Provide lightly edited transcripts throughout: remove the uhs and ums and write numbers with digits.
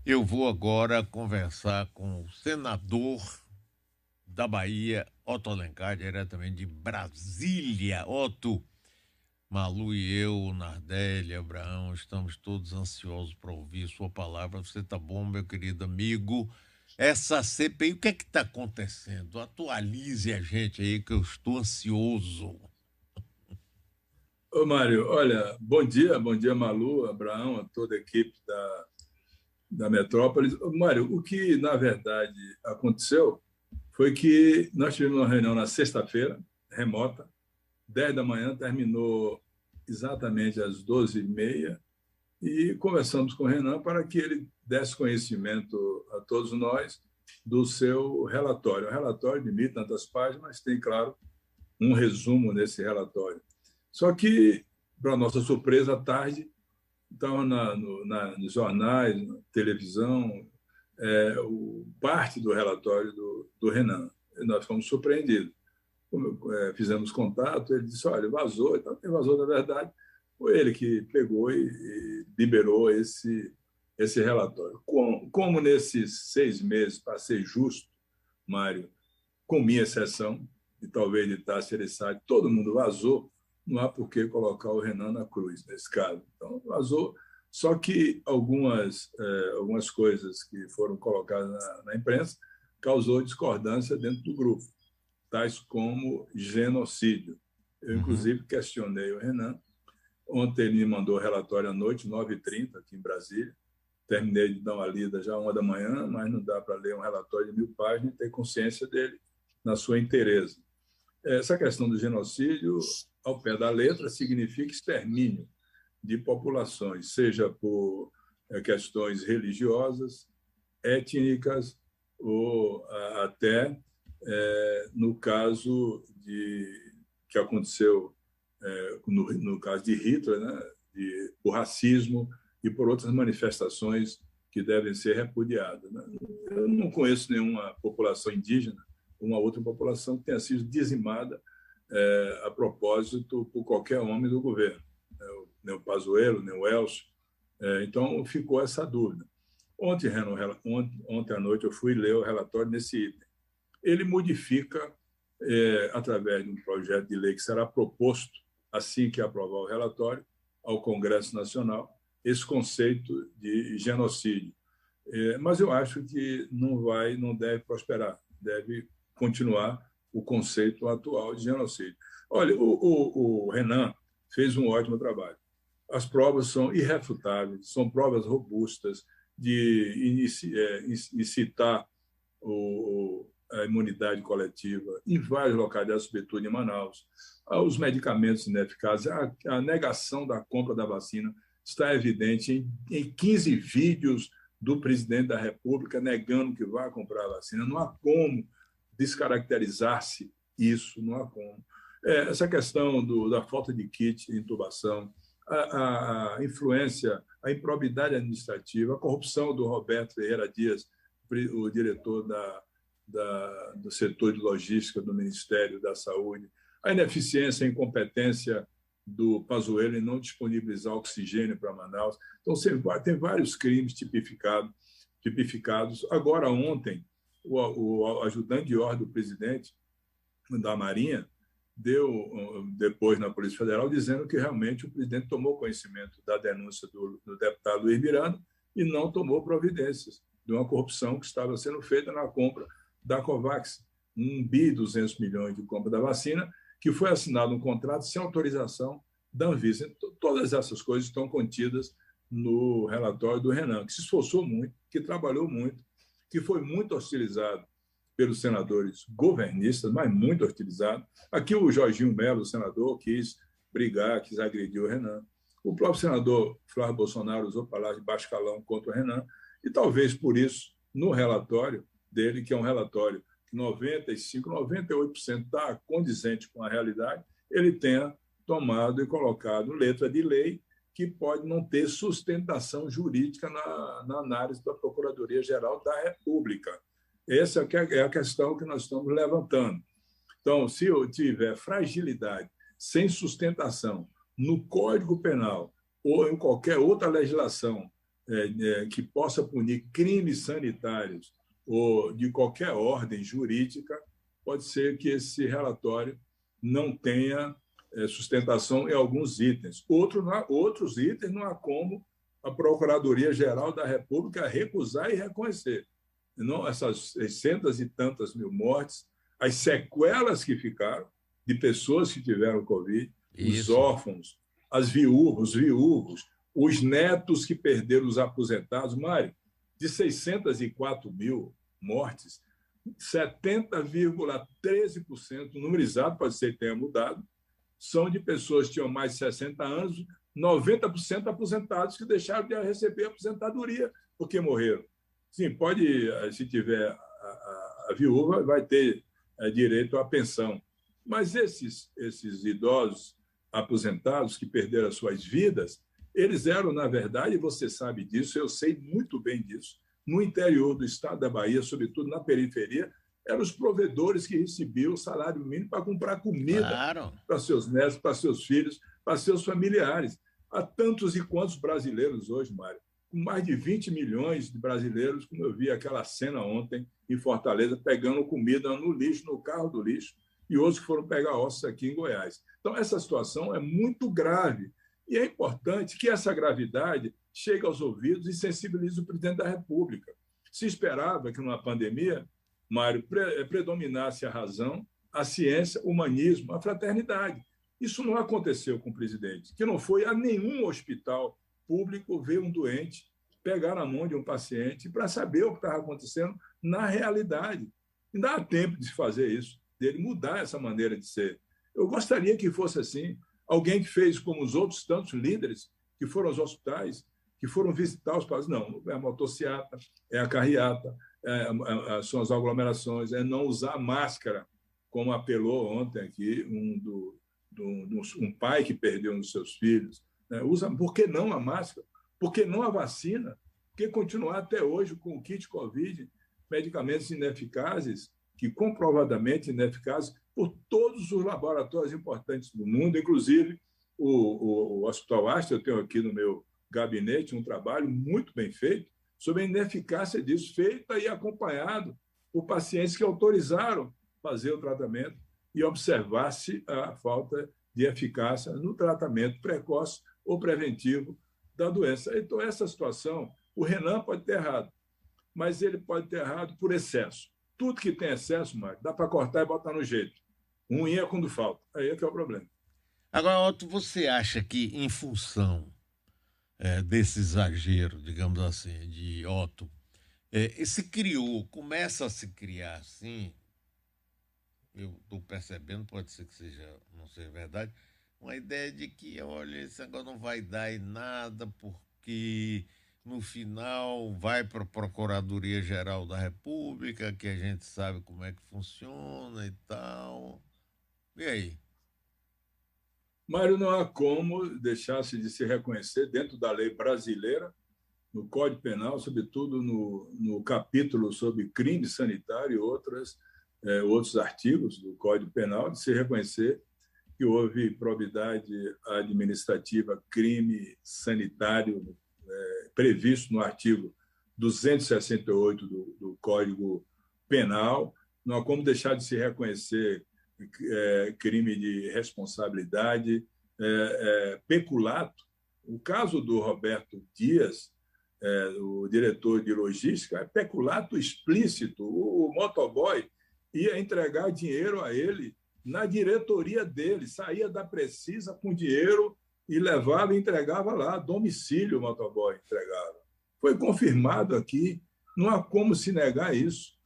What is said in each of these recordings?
Eu vou agora conversar com o senador da Bahia, Otto Alencar, diretamente de Brasília. Otto, Malu e eu, Nardelli, Abraão, estamos todos ansiosos para ouvir sua palavra. Você tá bom, meu querido amigo? Essa CPI, o que é que está acontecendo? Atualize a gente aí que eu estou ansioso. Ô, Mário, olha, bom dia, Malu, Abraão, a toda a equipe da Metrópolis. Ô, Mário, o que, na verdade, aconteceu foi que nós tivemos uma reunião na sexta-feira, remota, 10 da manhã, terminou exatamente às 12h30, e conversamos com o Renan para que ele desse conhecimento a todos nós do seu relatório. O relatório de 1.000 e tantas páginas, mas tem, claro, um resumo nesse relatório. Só que, para nossa surpresa, à tarde, estava nos jornais, na televisão, parte do relatório do Renan. E nós fomos surpreendidos. Fizemos contato, ele disse, olha, vazou. Então, quem vazou, na verdade, foi ele que pegou e liberou esse relatório. Como nesses 6 meses, para ser justo, Mário, com minha exceção, e talvez de Tassi Ereçati, todo mundo vazou, não há por que colocar o Renan na cruz, nesse caso. Então, vazou. Só que algumas coisas que foram colocadas na imprensa causou discordância dentro do grupo, tais como genocídio. Eu, Uhum. inclusive, questionei o Renan. Ontem ele me mandou o relatório à noite, 9h30, aqui em Brasília. Terminei de dar uma lida já 1 da manhã, mas não dá para ler um relatório de 1.000 páginas e ter consciência dele na sua inteireza. Essa questão do genocídio, ao pé da letra, significa extermínio de populações, seja por questões religiosas, étnicas ou até no caso que aconteceu no caso de Hitler, né, por racismo e por outras manifestações que devem ser repudiadas. Né? Eu não conheço nenhuma população indígena, uma outra população que tenha sido dizimada a propósito por qualquer homem do governo, nem o Pazuello, nem o Elcio. Então, ficou essa dúvida. Ontem à noite, eu fui ler o relatório nesse item. Ele modifica, através de um projeto de lei que será proposto assim que aprovar o relatório ao Congresso Nacional, esse conceito de genocídio. Mas eu acho que não deve prosperar, deve continuar o conceito atual de genocídio. Olha, o Renan fez um ótimo trabalho. As provas são irrefutáveis, são provas robustas de incitar a imunidade coletiva em vários locais, sobretudo em Manaus. Os medicamentos ineficazes, a negação da compra da vacina está evidente em 15 vídeos do presidente da República negando que vai comprar a vacina. Não há como descaracterizar-se isso, não há como. Essa questão da falta de kit de intubação, a influência, a improbidade administrativa, a corrupção do Roberto Ferreira Dias, o diretor do setor de logística do Ministério da Saúde, a ineficiência e incompetência do Pazuello em não disponibilizar oxigênio para Manaus. Então, tem vários crimes tipificados. Agora, ontem, o ajudante de ordem do presidente da Marinha deu depois na Polícia Federal dizendo que realmente o presidente tomou conhecimento da denúncia do deputado Luiz Miranda e não tomou providências de uma corrupção que estava sendo feita na compra da Covax, 1.200 bilhões de compra da vacina, que foi assinado um contrato sem autorização da Anvisa. Então, todas essas coisas estão contidas no relatório do Renan, que se esforçou muito, que trabalhou muito, que foi muito hostilizado pelos senadores governistas, mas muito hostilizado. Aqui o Jorginho Melo, o senador, quis brigar, quis agredir o Renan. O próprio senador Flávio Bolsonaro usou palavras de baixo calão contra o Renan, e talvez por isso, no relatório dele, que é um relatório que 95%, 98% está condizente com a realidade, ele tenha tomado e colocado letra de lei que pode não ter sustentação jurídica na análise da Procuradoria-Geral da República. Essa é a questão que nós estamos levantando. Então, se eu tiver fragilidade sem sustentação no Código Penal ou em qualquer outra legislação que possa punir crimes sanitários ou de qualquer ordem jurídica, pode ser que esse relatório não tenha sustentação em alguns itens. Outros itens não há como a Procuradoria-Geral da República recusar e reconhecer. Não, essas 600 e tantas mil mortes, as sequelas que ficaram de pessoas que tiveram Covid, os órfãos, os viúvos, os netos que perderam os aposentados. Mário, de 604 mil mortes, 70,13%, o número exato pode ser que tenha mudado, são de pessoas que tinham mais de 60 anos, 90% aposentados que deixaram de receber aposentadoria porque morreram. Sim, pode, se tiver a viúva, vai ter direito à pensão. Mas esses idosos aposentados que perderam as suas vidas, eles eram, na verdade, você sabe disso, eu sei muito bem disso, no interior do estado da Bahia, sobretudo na periferia, eram os provedores que recebiam o salário mínimo para comprar comida para seus netos, para seus filhos, para seus familiares. Há tantos e quantos brasileiros hoje, Mário, com mais de 20 milhões de brasileiros, como eu vi aquela cena ontem em Fortaleza, pegando comida no lixo, no carro do lixo, e outros que foram pegar ossos aqui em Goiás. Então, essa situação é muito grave. E é importante que essa gravidade chegue aos ouvidos e sensibilize o presidente da República. Se esperava que, numa pandemia, Mário, predominasse a razão, a ciência, o humanismo, a fraternidade. Isso não aconteceu com o presidente, que não foi a nenhum hospital público ver um doente, pegar na mão de um paciente para saber o que estava acontecendo na realidade. E dá tempo de se fazer isso, dele mudar essa maneira de ser. Eu gostaria que fosse assim. Alguém que fez como os outros tantos líderes que foram aos hospitais, que foram visitar os países. Não, é a motociata, é a carreata, são as aglomerações, é não usar máscara, como apelou ontem aqui um pai que perdeu um dos seus filhos. Por que não a máscara? Por que não a vacina? Por que continuar até hoje com o kit Covid, medicamentos ineficazes, que comprovadamente ineficazes por todos os laboratórios importantes do mundo, inclusive o Hospital Astra. Eu tenho aqui no meu gabinete um trabalho muito bem feito sobre a ineficácia disso, feita e acompanhado por pacientes que autorizaram fazer o tratamento e observar-se a falta de eficácia no tratamento precoce ou preventivo da doença. Então, essa situação, o Renan pode ter errado, mas ele pode ter errado por excesso. Tudo que tem excesso, Mário, dá para cortar e botar no jeito. Ruim é quando falta. Aí é que é o problema. Agora, Otto, você acha que, em função desse exagero, digamos assim, de Otto, começa a se criar, assim, eu estou percebendo, pode ser que não seja verdade, uma ideia de que, olha, esse negócio não vai dar em nada, porque no final vai para a Procuradoria-Geral da República, que a gente sabe como é que funciona e tal. E aí? Mário, não há como deixar-se de se reconhecer dentro da lei brasileira, no Código Penal, sobretudo no capítulo sobre crime sanitário e outros artigos do Código Penal, de se reconhecer que houve probidade administrativa, crime sanitário previsto no artigo 268 do Código Penal. Não há como deixar de se reconhecer crime de responsabilidade, peculato. O caso do Roberto Dias, o diretor de logística, é peculato explícito. O motoboy ia entregar dinheiro a ele na diretoria dele, saía da Precisa com dinheiro e levava e entregava lá, domicílio o motoboy entregava. Foi confirmado aqui, não há como se negar isso.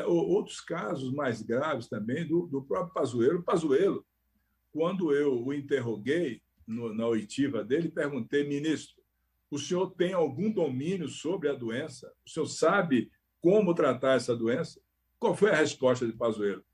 Outros casos mais graves também do próprio Pazuello. Pazuello, quando eu o interroguei na oitiva dele, perguntei: ministro, o senhor tem algum domínio sobre a doença? O senhor sabe como tratar essa doença? Qual foi a resposta de Pazuello?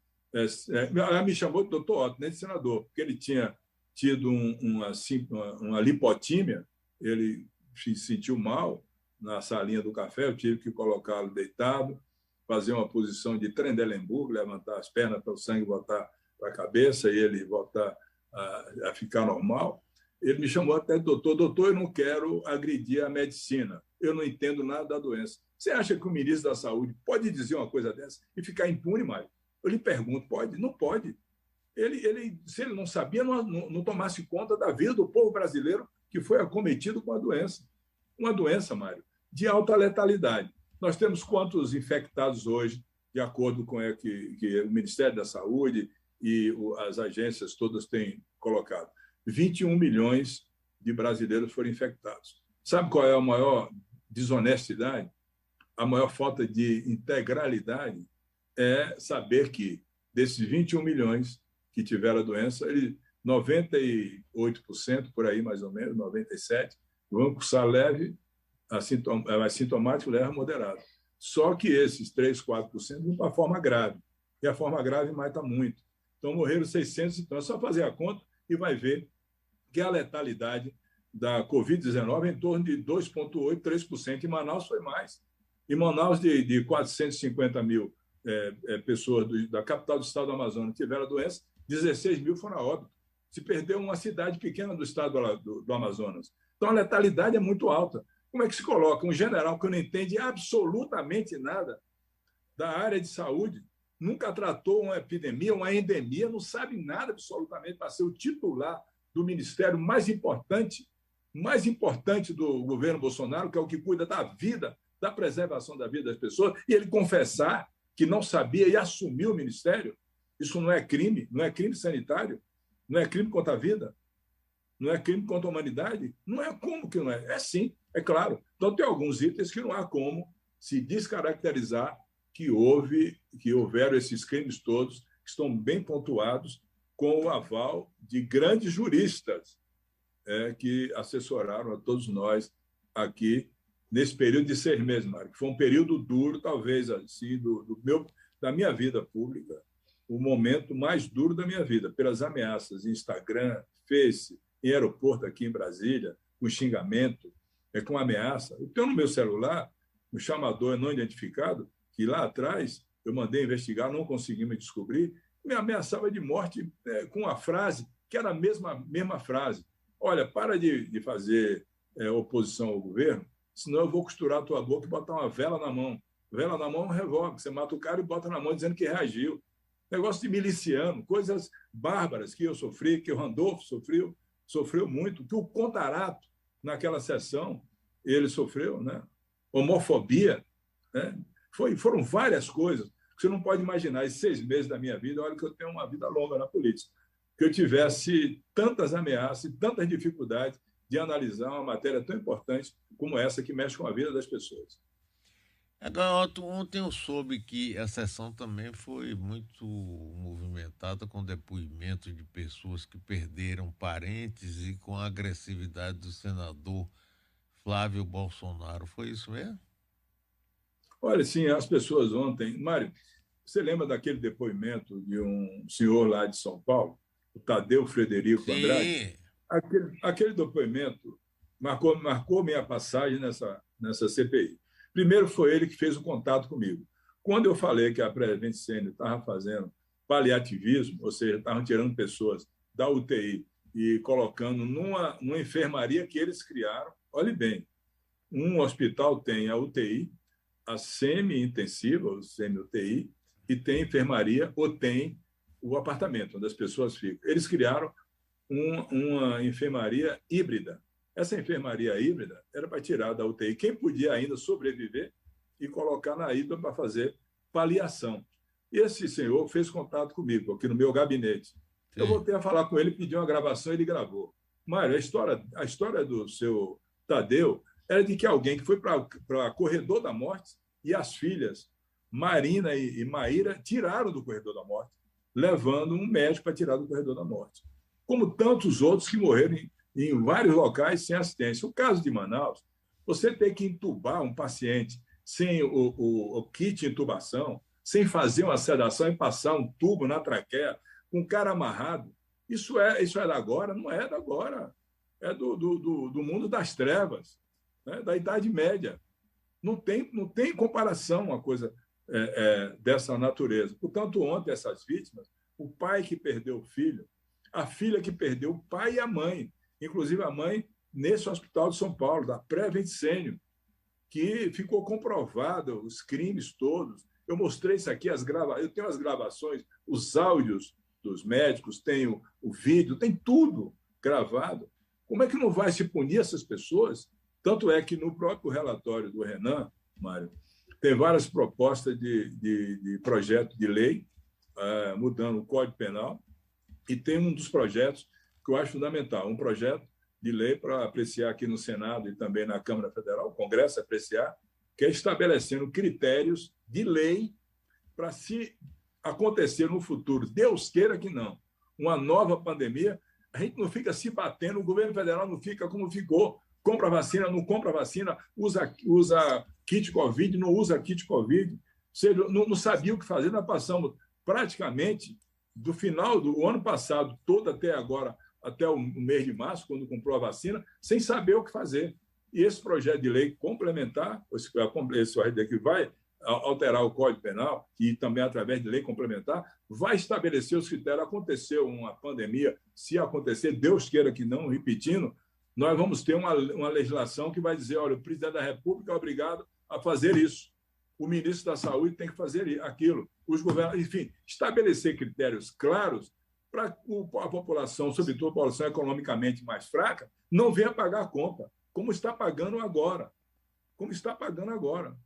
Ela me chamou de doutor Otto, nem de senador, porque ele tinha tido uma lipotímia, ele se sentiu mal na salinha do café, eu tive que colocá-lo deitado, fazer uma posição de Trendelenburg, levantar as pernas para o sangue voltar para a cabeça e ele voltar a ficar normal. Ele me chamou até de doutor. Doutor, eu não quero agredir a medicina. eu não entendo nada da doença. Você acha que o ministro da Saúde pode dizer uma coisa dessa e ficar impune, Mário? Eu lhe pergunto, pode? Não pode. Se ele não sabia, não tomasse conta da vida do povo brasileiro que foi acometido com a doença. Uma doença, Mário, de alta letalidade. Nós temos quantos infectados hoje, de acordo com que o Ministério da Saúde e as agências todas têm colocado? 21 milhões de brasileiros foram infectados. Sabe qual é a maior desonestidade? A maior falta de integralidade é saber que, desses 21 milhões que tiveram a doença, 98%, por aí mais ou menos, 97%, vão cursar leve, assintomático, leve, moderado. Só que esses 3, 4% vão para a forma grave. E a forma grave mata muito. Então, morreram 600, então é só fazer a conta e vai ver que a letalidade da Covid-19 é em torno de 2,8%, 3%. Em Manaus foi mais. Em Manaus, de 450 mil pessoas da capital do estado do Amazonas que tiveram a doença, 16 mil foram a óbito. Se perdeu uma cidade pequena do estado do Amazonas. Então, a letalidade é muito alta. Como é que se coloca um general que não entende absolutamente nada da área de saúde, nunca tratou uma epidemia, uma endemia, não sabe nada absolutamente para ser o titular do ministério mais importante do governo Bolsonaro, que é o que cuida da vida, da preservação da vida das pessoas, e ele confessar que não sabia e assumiu o ministério? Isso não é crime? Não é crime sanitário? Não é crime contra a vida? Não é crime contra a humanidade? Não é. Como que não é? É sim, é claro. Então, tem alguns itens que não há como se descaracterizar que houveram esses crimes todos, que estão bem pontuados, com o aval de grandes juristas que assessoraram a todos nós aqui nesse período de 6 meses, Mário, que foi um período duro, talvez assim, da minha vida pública, o momento mais duro da minha vida, pelas ameaças em Instagram, Face, em aeroporto aqui em Brasília, com xingamento, com ameaça. Eu tenho no meu celular um chamador não identificado, que lá atrás eu mandei investigar, não consegui me descobrir, me ameaçava de morte com uma frase que era a mesma frase. Olha, para de fazer oposição ao governo, senão eu vou costurar a tua boca e botar uma vela na mão. Vela na mão é um revólver. Você mata o cara e bota na mão dizendo que reagiu. Negócio de miliciano, coisas bárbaras que eu sofri, que o Randolfo sofreu muito, que o Contarato, naquela sessão, ele sofreu, né? Homofobia, né? Foram várias coisas que você não pode imaginar. Esses 6 meses da minha vida, olha que eu tenho uma vida longa na política, que eu tivesse tantas ameaças e tantas dificuldades de analisar uma matéria tão importante como essa, que mexe com a vida das pessoas. Agora, ontem eu soube que a sessão também foi muito movimentada com depoimentos de pessoas que perderam parentes e com a agressividade do senador Flávio Bolsonaro. Foi isso mesmo? Olha, sim, as pessoas ontem... Mário, você lembra daquele depoimento de um senhor lá de São Paulo, o Tadeu Frederico Andrade? Aquele depoimento marcou minha passagem nessa CPI. Primeiro, foi ele que fez o contato comigo. Quando eu falei que a Prevent Senior estava fazendo paliativismo, ou seja, estavam tirando pessoas da UTI e colocando numa enfermaria que eles criaram, olhe bem, um hospital tem a UTI, a semi-intensiva, ou semi-UTI, e tem enfermaria ou tem o apartamento onde as pessoas ficam. Eles criaram uma enfermaria híbrida. Essa enfermaria híbrida era para tirar da UTI quem podia ainda sobreviver e colocar na híbrida para fazer paliação. E esse senhor fez contato comigo aqui no meu gabinete. Sim. Eu voltei a falar com ele, pedi uma gravação, ele gravou. Mário, a história do seu Tadeu era de que alguém que foi para Corredor da Morte e as filhas Marina e Maíra tiraram do Corredor da Morte, levando um médico para tirar do Corredor da Morte. Como tantos outros que morreram em vários locais sem assistência. O caso de Manaus, você tem que entubar um paciente sem o kit de intubação, sem fazer uma sedação e passar um tubo na traqueia, com o cara amarrado. Isso é da agora? Não é da agora. É do mundo das trevas, né? Da Idade Média. Não tem comparação uma coisa dessa natureza. Portanto, ontem, essas vítimas, o pai que perdeu o filho, a filha que perdeu o pai e a mãe, inclusive a mãe nesse hospital de São Paulo, da Prevent Senior, que ficou comprovado os crimes todos. Eu mostrei isso aqui, eu tenho as gravações, os áudios dos médicos, tenho o vídeo, tem tudo gravado. Como é que não vai se punir essas pessoas? Tanto é que no próprio relatório do Renan, Mário, tem várias propostas de projeto de lei, mudando o Código Penal, e tem um dos projetos que eu acho fundamental, um projeto de lei para apreciar aqui no Senado e também na Câmara Federal, o Congresso apreciar, que é estabelecendo critérios de lei para, se acontecer no futuro, Deus queira que não, uma nova pandemia, a gente não fica se batendo, o governo federal não fica como ficou, compra vacina, não compra vacina, usa kit Covid, não usa kit Covid, ou seja, não sabia o que fazer, nós passamos praticamente do final do ano passado todo até agora, até o mês de março, quando comprou a vacina, sem saber o que fazer. E esse projeto de lei complementar, esse projeto de lei que vai alterar o Código Penal, e também através de lei complementar, vai estabelecer os critérios. Aconteceu uma pandemia, se acontecer, Deus queira que não, repetindo, nós vamos ter uma legislação que vai dizer, olha, o presidente da República é obrigado a fazer isso. O ministro da Saúde tem que fazer aquilo. Os governos, enfim, estabelecer critérios claros para a população, sobretudo a população economicamente mais fraca, não venha pagar a conta, como está pagando agora.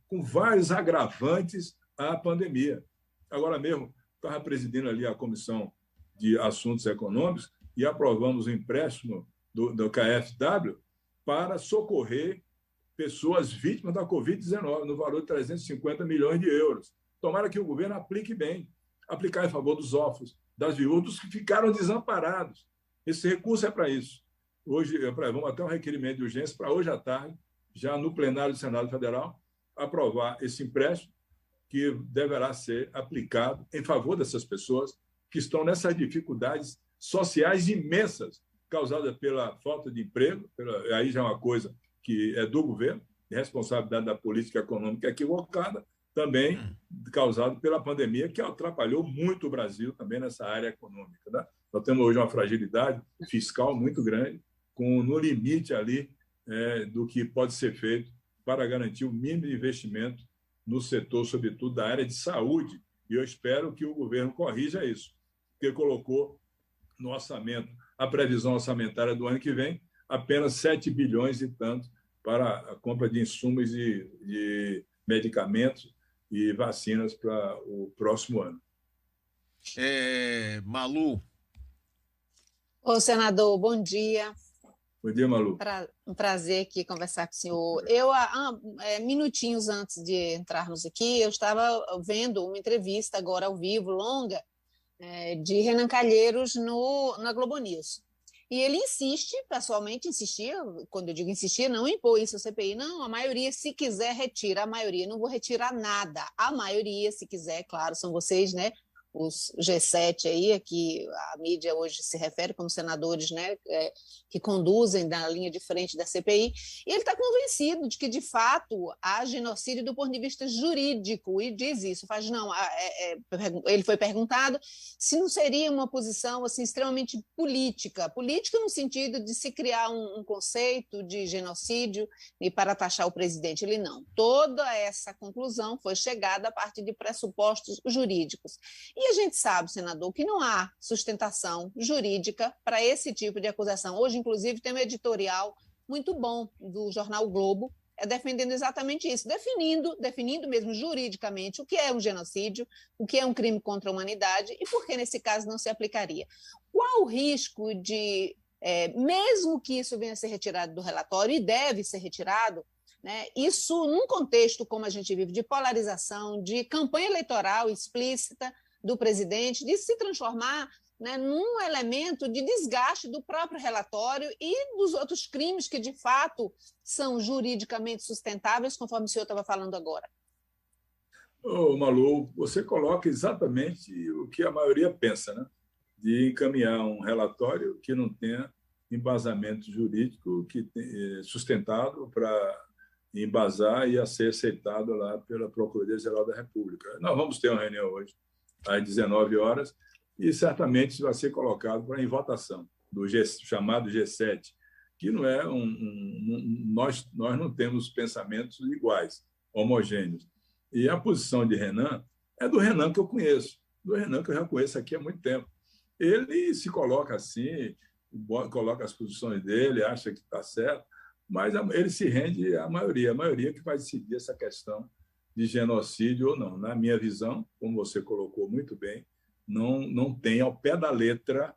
Com vários agravantes à pandemia. Agora mesmo, estava presidindo ali a Comissão de Assuntos Econômicos e aprovamos o empréstimo do KfW para socorrer pessoas vítimas da Covid-19, no valor de 350 milhões de euros. Tomara que o governo aplique bem, aplicar em favor dos órfãos, das viúvas, dos que ficaram desamparados. Esse recurso é para isso. Hoje, vamos até um requerimento de urgência para hoje à tarde, já no plenário do Senado Federal, aprovar esse empréstimo que deverá ser aplicado em favor dessas pessoas que estão nessas dificuldades sociais imensas causadas pela falta de emprego, aí já é uma coisa que é do governo, responsabilidade da política econômica equivocada, também causado pela pandemia, que atrapalhou muito o Brasil também nessa área econômica. Né? Nós temos hoje uma fragilidade fiscal muito grande, no limite ali do que pode ser feito para garantir o mínimo de investimento no setor, sobretudo da área de saúde. E eu espero que o governo corrija isso, porque colocou no orçamento, a previsão orçamentária do ano que vem, apenas 7 bilhões e tanto para a compra de insumos e de medicamentos e vacinas para o próximo ano. Malu. Ô, senador, bom dia. Bom dia, Malu. Um prazer aqui conversar com o senhor. Minutinhos antes de entrarmos aqui, eu estava vendo uma entrevista agora ao vivo, longa, de Renan Calheiros na Globo News. E ele insistia, quando eu digo insistir, não impor isso à CPI, não, a maioria, se quiser, retira a maioria, não vou retirar nada, a maioria, se quiser, claro, são vocês, né, os G7 aí, a que a mídia hoje se refere como senadores, né, que conduzem na linha de frente da CPI, e ele está convencido de que, de fato, há genocídio do ponto de vista jurídico, e diz isso, ele foi perguntado se não seria uma posição assim, extremamente política no sentido de se criar um conceito de genocídio e para taxar o presidente. Ele não. Toda essa conclusão foi chegada a partir de pressupostos jurídicos. E a gente sabe, senador, que não há sustentação jurídica para esse tipo de acusação. Hoje, inclusive, tem um editorial muito bom do jornal o Globo, defendendo exatamente isso, definindo mesmo juridicamente o que é um genocídio, o que é um crime contra a humanidade e por que, nesse caso, não se aplicaria. Qual o risco de, mesmo que isso venha a ser retirado do relatório, e deve ser retirado, né, isso num contexto como a gente vive, de polarização, de campanha eleitoral explícita do presidente, de se transformar, né, num elemento de desgaste do próprio relatório e dos outros crimes que, de fato, são juridicamente sustentáveis, conforme o senhor estava falando agora? Malu, você coloca exatamente o que a maioria pensa, né? De encaminhar um relatório que não tenha embasamento jurídico sustentado para embasar e a ser aceitado lá pela Procuradoria-Geral da República. Nós vamos ter uma reunião hoje, às 19 horas, e certamente vai ser colocado em votação do chamado G7, que não é nós não temos pensamentos iguais, homogêneos. E a posição de Renan é do Renan que eu conheço, do Renan que eu já conheço aqui há muito tempo. Ele se coloca assim, coloca as posições dele, acha que está certo, mas ele se rende à maioria que vai decidir essa questão de genocídio ou não. Na minha visão, como você colocou muito bem, não tem ao pé da letra,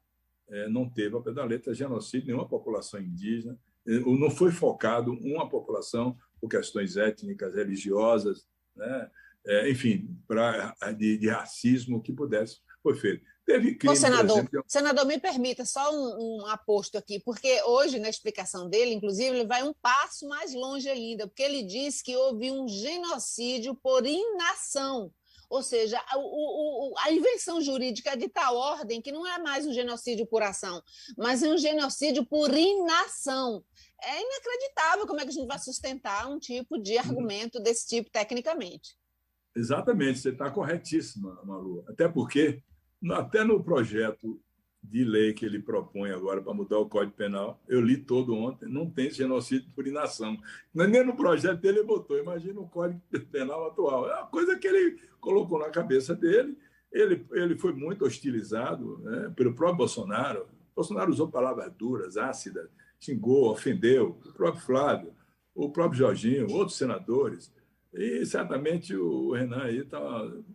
não teve ao pé da letra genocídio nenhuma população indígena, não foi focado uma população por questões étnicas, religiosas, né? Enfim, de racismo que pudesse, foi feito. Teve crime, senador, me permita só um aposto aqui, porque hoje, na explicação dele, inclusive, ele vai um passo mais longe ainda, porque ele diz que houve um genocídio por inação, ou seja, a invenção jurídica de tal ordem que não é mais um genocídio por ação, mas é um genocídio por inação. É inacreditável como é que a gente vai sustentar um tipo de argumento desse tipo tecnicamente. Exatamente, você está corretíssima, Malu. Até porque, até no projeto de lei que ele propõe agora para mudar o Código Penal, eu li todo ontem, não tem genocídio por inação. Nem no projeto dele ele botou, imagina o Código Penal atual. É uma coisa que ele colocou na cabeça dele. Ele foi muito hostilizado, né, pelo próprio Bolsonaro. Bolsonaro usou palavras duras, ácidas, xingou, ofendeu, o próprio Flávio, o próprio Jorginho, outros senadores. E certamente o Renan aí está.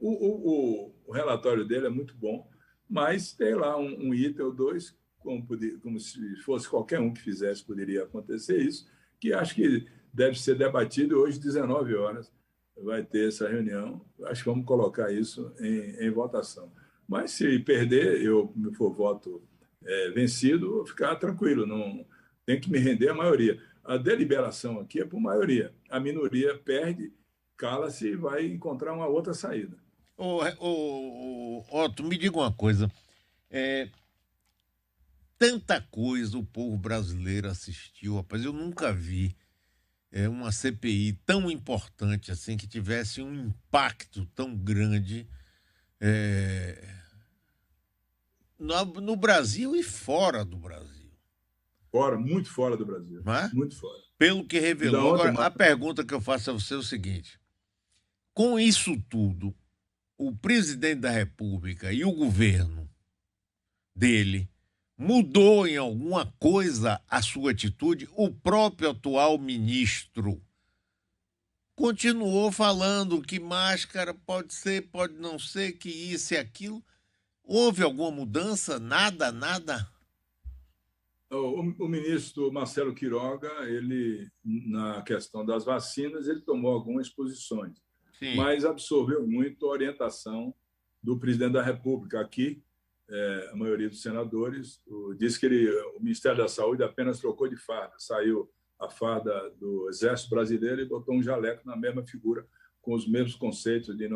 O relatório dele é muito bom, mas tem lá um item ou dois, como se fosse qualquer um que fizesse, poderia acontecer isso, que acho que deve ser debatido hoje, 19 horas. Vai ter essa reunião. Acho que vamos colocar isso em votação. Mas se perder, eu for voto vencido, vou ficar tranquilo, não tem que me render a maioria. A deliberação aqui é por maioria. A minoria perde, cala-se e vai encontrar uma outra saída. Otto, me diga uma coisa. Tanta coisa o povo brasileiro assistiu, rapaz. Eu nunca vi uma CPI tão importante assim, que tivesse um impacto tão grande no Brasil e fora do Brasil. Muito fora do Brasil. Muito fora. Pelo que revelou. Agora, a pergunta que eu faço a você é o seguinte: com isso tudo, o presidente da República e o governo dele mudou em alguma coisa a sua atitude? O próprio atual ministro continuou falando que máscara pode ser, pode não ser, que isso e aquilo. Houve alguma mudança? Nada? O ministro Marcelo Queiroga, ele, na questão das vacinas, ele tomou algumas posições. Sim. Mas absorveu muito a orientação do presidente da República. Aqui, a maioria dos senadores diz que o Ministério da Saúde apenas trocou de farda. Saiu a farda do Exército Brasileiro e botou um jaleco na mesma figura, com os mesmos conceitos de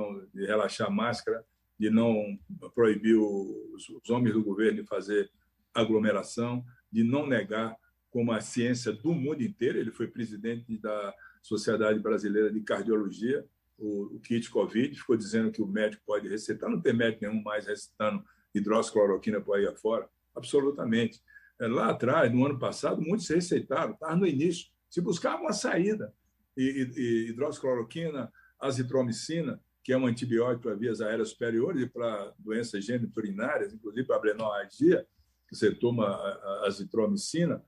relaxar a máscara, de não proibir os homens do governo de fazer aglomeração, de não negar como a ciência do mundo inteiro. Ele foi presidente da Sociedade Brasileira de Cardiologia, o kit Covid, ficou dizendo que o médico pode receitar, não tem médico nenhum mais recitando hidroxicloroquina por aí afora, absolutamente. Lá atrás, no ano passado, muitos se receitaram, estava no início, se buscava uma saída. E hidroxicloroquina, azitromicina, que é um antibiótico para vias aéreas superiores e para doenças geniturinárias, inclusive para abrenorragia, que você toma a azitromicina,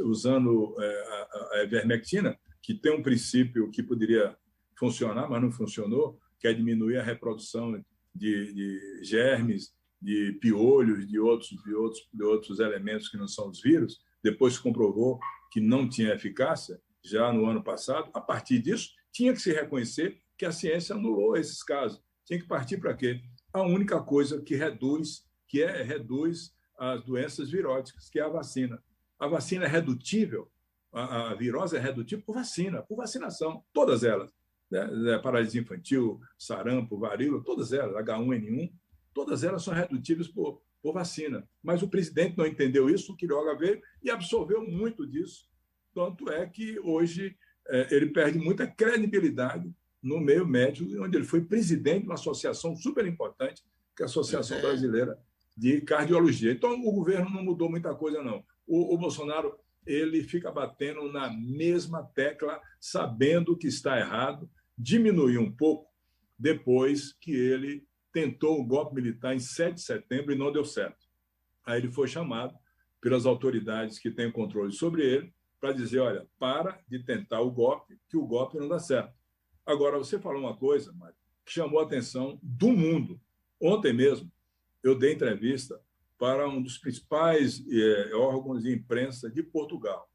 usando a ivermectina, que tem um princípio que poderia funcionar, mas não funcionou, que é diminuir a reprodução de germes, de piolhos, de outros elementos que não são os vírus. Depois se comprovou que não tinha eficácia, já no ano passado. A partir disso, tinha que se reconhecer que a ciência anulou esses casos. Tinha que partir para quê? A única coisa que reduz as doenças viróticas, que é a vacina. A vacina é redutível, a virose é redutível por vacina, por vacinação, todas elas. Paralisia infantil, sarampo, varíola, todas elas, H1N1, todas elas são redutíveis por vacina. Mas o presidente não entendeu isso, o Queiroga veio e absorveu muito disso. Tanto é que hoje ele perde muita credibilidade no meio médico, onde ele foi presidente de uma associação super importante, que é a Associação Brasileira de Cardiologia. Então, o governo não mudou muita coisa, não. O Bolsonaro ele fica batendo na mesma tecla, sabendo que está errado, diminuiu um pouco depois que ele tentou o golpe militar em 7 de setembro e não deu certo. Aí ele foi chamado pelas autoridades que têm controle sobre ele para dizer, olha, para de tentar o golpe, que o golpe não dá certo. Agora, você falou uma coisa, Mário, que chamou a atenção do mundo. Ontem mesmo, eu dei entrevista para um dos principais órgãos de imprensa de Portugal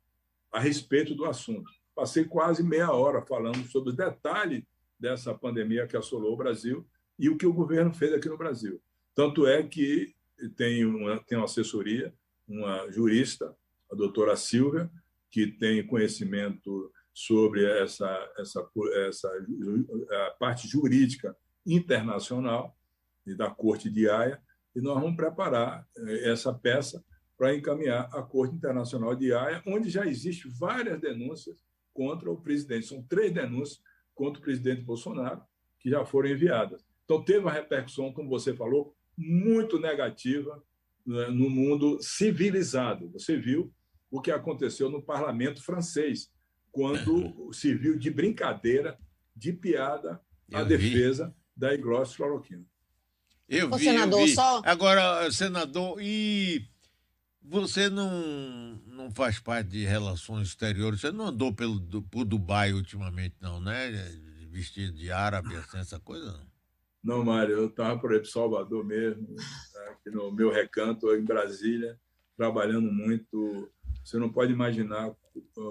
a respeito do assunto. Passei quase meia hora falando sobre os detalhes dessa pandemia que assolou o Brasil e o que o governo fez aqui no Brasil. Tanto é que tem uma assessoria, uma jurista, a doutora Silvia, que tem conhecimento sobre a parte jurídica internacional e da Corte de Haia, e nós vamos preparar essa peça para encaminhar à Corte Internacional de Haia, onde já existem várias denúncias contra o presidente. São 3 denúncias contra o presidente Bolsonaro que já foram enviadas. Então, teve uma repercussão, como você falou, muito negativa no mundo civilizado. Você viu o que aconteceu no parlamento francês, quando se viu de brincadeira, de piada, a defesa da hidroxicloroquina. Eu vi, senador, eu vi. Só... Agora, senador, e você não faz parte de relações exteriores? Você não andou por Dubai ultimamente, não, né? Vestido de árabe, assim, essa coisa, não? Não, Mário, eu estava por aí para Salvador mesmo, aqui no meu recanto, em Brasília, trabalhando muito. Você não pode imaginar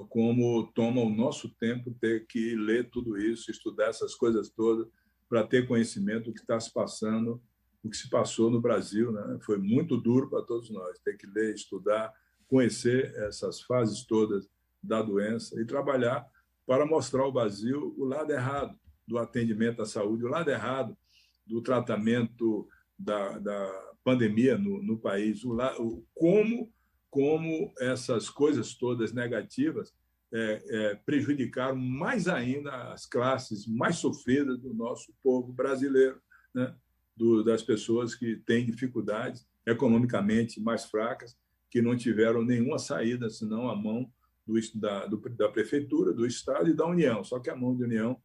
como toma o nosso tempo ter que ler tudo isso, estudar essas coisas todas, para ter conhecimento do que está se passando, o que se passou no Brasil, né? Foi muito duro para todos nós, ter que ler, estudar, conhecer essas fases todas da doença e trabalhar para mostrar ao Brasil o lado errado do atendimento à saúde, o lado errado do tratamento da pandemia no país, como essas coisas todas negativas prejudicaram mais ainda as classes mais sofridas do nosso povo brasileiro, né? Das pessoas que têm dificuldades economicamente mais fracas, que não tiveram nenhuma saída, senão a mão da Prefeitura, do Estado e da União. Só que a mão da União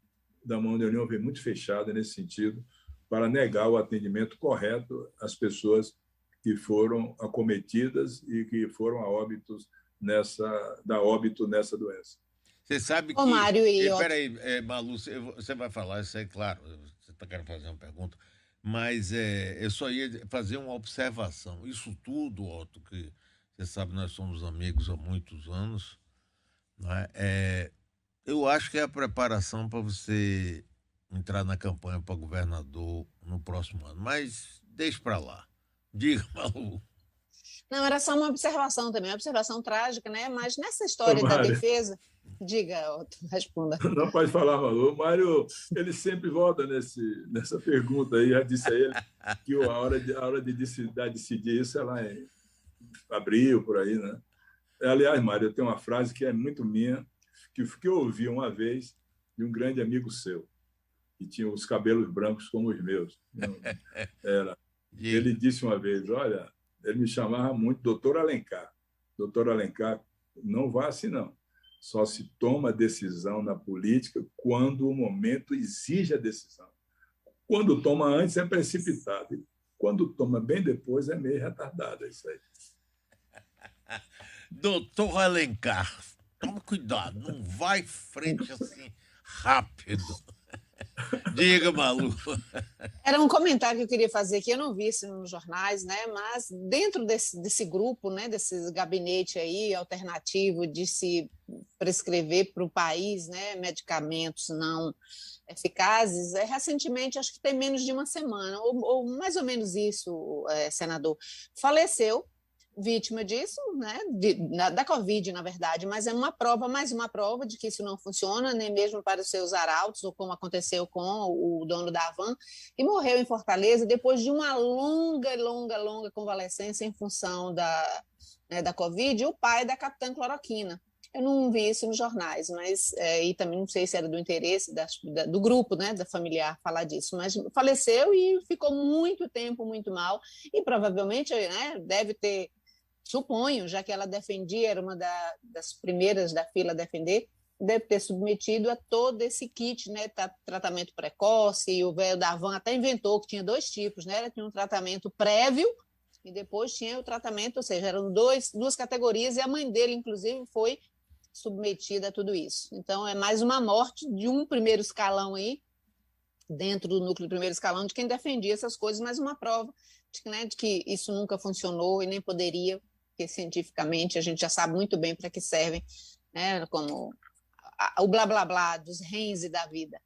vem muito fechada nesse sentido, para negar o atendimento correto às pessoas que foram acometidas e que foram a óbito nessa doença. Você sabe que... Ô, Mário, Peraí, Malu, você vai falar isso aí, claro, você está querendo fazer uma pergunta, mas eu só ia fazer uma observação. Isso tudo, Otto, que você sabe, nós somos amigos há muitos anos, né? Eu acho que é a preparação para você entrar na campanha para governador no próximo ano, mas deixa para lá. Diga, Malu. Não, era só uma observação também, uma observação trágica, né? Mas nessa história da defesa... Diga, Otto, responda. Não pode falar, Malu. O Mário, ele sempre volta nessa pergunta aí. Já disse a ele que a hora de decidir isso é lá em abril, por aí, né? Aliás, Mário, eu tenho uma frase que é muito minha, que eu ouvi uma vez de um grande amigo seu, que tinha os cabelos brancos como os meus. Ele disse uma vez, olha, ele me chamava muito Doutor Alencar. Doutor Alencar, não vá assim, não. Só se toma decisão na política quando o momento exige a decisão. Quando toma antes é precipitado. E quando toma bem depois é meio retardado. É isso aí. Doutor Alencar, tome cuidado, não vai frente assim rápido. Diga, Malu. Era um comentário que eu queria fazer aqui, eu não vi isso nos jornais, né? Mas dentro desse grupo, né, desse gabinete aí alternativo de se prescrever para o país, né, medicamentos não eficazes, recentemente, acho que tem menos de uma semana, ou mais ou menos isso, senador, faleceu, vítima disso, né, da Covid, na verdade, mas é mais uma prova de que isso não funciona, nem mesmo para os seus arautos, ou como aconteceu com o dono da Havan, que morreu em Fortaleza depois de uma longa convalescência em função da Covid, o pai da capitã cloroquina. Eu não vi isso nos jornais, mas e também não sei se era do interesse do grupo, né, da familiar falar disso, mas faleceu e ficou muito tempo muito mal, e provavelmente, né, deve ter suponho, já que ela defendia, era uma das primeiras da fila a defender, deve ter submetido a todo esse kit, né? Tratamento precoce, e o velho da van até inventou que tinha 2 tipos, né? Ela tinha um tratamento prévio e depois tinha o tratamento, ou seja, eram duas categorias, e a mãe dele, inclusive, foi submetida a tudo isso. Então, é mais uma morte de um primeiro escalão aí, dentro do núcleo do primeiro escalão, de quem defendia essas coisas, mas uma prova de que isso nunca funcionou e nem poderia, porque cientificamente a gente já sabe muito bem para que servem, né? Como o blá blá blá dos Renzi da vida.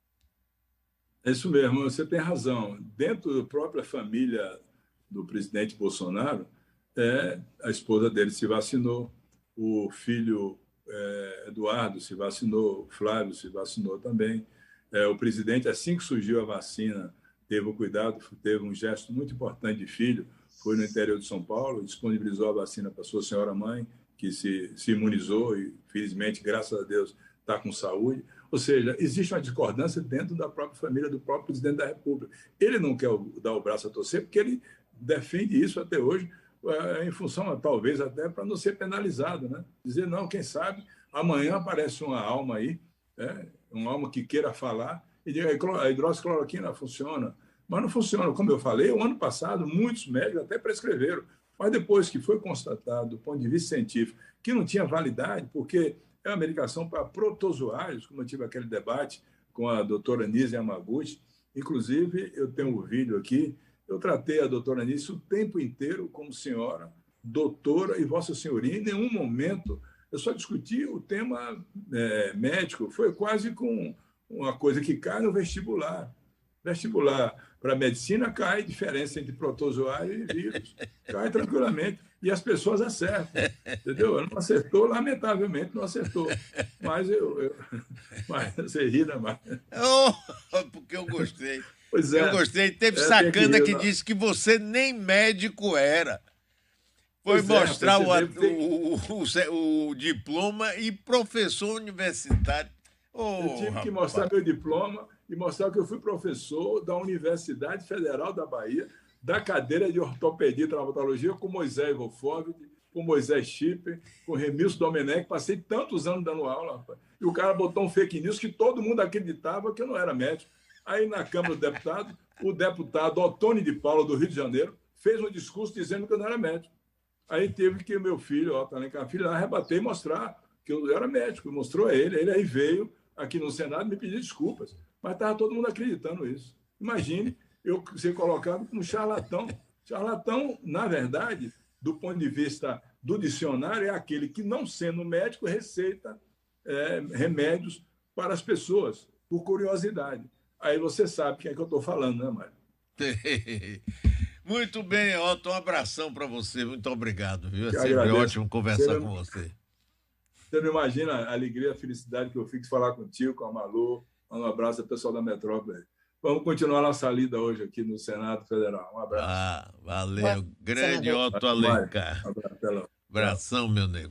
É isso mesmo, você tem razão. Dentro da própria família do presidente Bolsonaro, a esposa dele se vacinou, o filho Eduardo se vacinou, Flávio se vacinou também. O presidente, assim que surgiu a vacina, teve o cuidado, teve um gesto muito importante de filho, foi no interior de São Paulo, disponibilizou a vacina para sua senhora mãe, que se imunizou e, felizmente, graças a Deus, está com saúde. Ou seja, existe uma discordância dentro da própria família do próprio presidente da República. Ele não quer dar o braço a torcer, porque ele defende isso até hoje, em função, talvez, até para não ser penalizado, né? Dizer, não, quem sabe, amanhã aparece uma alma aí, uma alma que queira falar, e diga, a hidroxicloroquina funciona. Mas não funciona. Como eu falei, o ano passado, muitos médicos até prescreveram, mas depois que foi constatado, do ponto de vista científico, que não tinha validade, porque é uma medicação para protozoários, como eu tive aquele debate com a doutora Nise Yamaguchi. Inclusive, eu tenho um vídeo aqui, eu tratei a doutora Nise o tempo inteiro como senhora, doutora e vossa senhoria. Em nenhum momento eu só discuti o tema médico, foi quase com uma coisa que cai no vestibular. Vestibular para medicina cai diferença entre protozoário e vírus. Cai tranquilamente. E as pessoas acertam. Entendeu? Não acertou, lamentavelmente não acertou. Mas mas você ri, né, Marcos? Porque eu gostei. Pois é. Eu gostei. Teve sacana que disse que você nem médico era. Foi mostrar o diploma e professor universitário. Eu tive que mostrar meu diploma e mostrar que eu fui professor da Universidade Federal da Bahia, da cadeira de ortopedia e traumatologia, com Moisés Wolfowitz, com Moisés Schipper, com Remilson Domenech. Passei tantos anos dando aula, rapaz. E o cara botou um fake news que todo mundo acreditava que eu não era médico. Aí, na Câmara dos Deputados, o deputado Otônio de Paula, do Rio de Janeiro, fez um discurso dizendo que eu não era médico. Aí teve que o meu filho, Otto Alencar Filho, rebater e mostrar que eu era médico. Mostrou a ele. Ele aí veio aqui no Senado me pedir desculpas. Mas estava todo mundo acreditando nisso. Imagine eu ser colocado como charlatão. Charlatão, na verdade, do ponto de vista do dicionário, é aquele que, não sendo médico, receita remédios para as pessoas, por curiosidade. Aí você sabe quem é que eu estou falando, né, Mário? Muito bem, Otto, um abração para você. Muito obrigado, viu? É sempre ótimo conversar com você. Você não imagina a alegria, a felicidade que eu fico de falar contigo, com a Malu. Um abraço ao pessoal da Metrópole. Vamos continuar nossa lida hoje aqui no Senado Federal. Um abraço. Valeu. Grande Otto Alencar. Um abraço. Abração, meu nego.